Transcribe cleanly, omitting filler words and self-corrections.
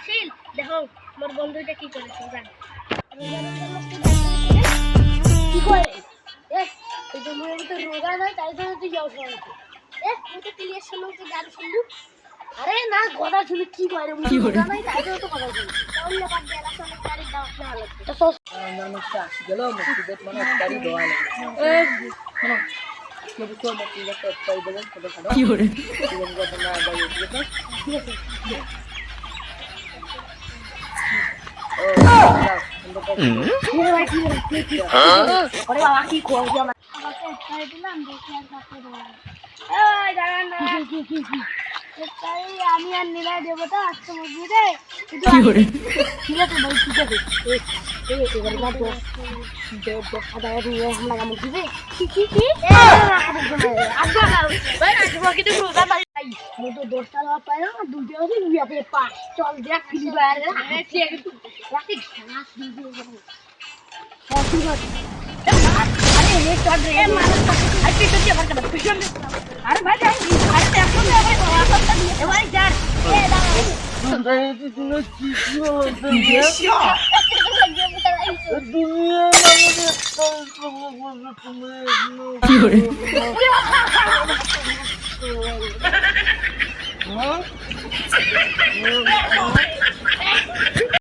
আসিল দেখো মোর বন্ধুটা কি করেছে জান কি করে এই যে মুই তো রোগা নাই তাই জন্য তুই যাও সবাই মুই তো ক্লিয়ার শুনলাম তুই গান শুনলু আরে না কথা শুনে কি করে মুই রোগা নাই তাই জন্য তো কথা শুনি তাহলে বাদ দে রাস্তা অনেক তারিখ দাও না হলো তো সস মানুষটা আসি গেল মসজিদের মানে তারি দোয়া শোনো যদি কেউ মসজিদের পাই দেবেন ছোটো খাটো কি করে তোমরা বাইরে ঠিক আছে ওরে বাবা কি খোঁজ আমার আমাকে খাই দিলাম দেখি আর কাছে দাও এই দাঁড়ান না তাই আমি আর নিলাই দেবতা আজকে মসজিদে কি করে ঠিক আছে ভাই ঠিক আছে এবার না তো হাজার হামলা কাম দিবে কি আজকে ভাই আজকে কি তো রোজা ভাই মো তো 10 টাকা পাই না দুটো আছে বিয়াতে পাঁচ চল দেখ কি বাইরে ঠিক আছে রাখি ঘাস দিয়ে अरे ये चढ़ रही है अरे पीछे से भर कर पीछे अरे भाई जाओ अरे देखो ना भाई वापस कर ये भाई यार ए दुनिया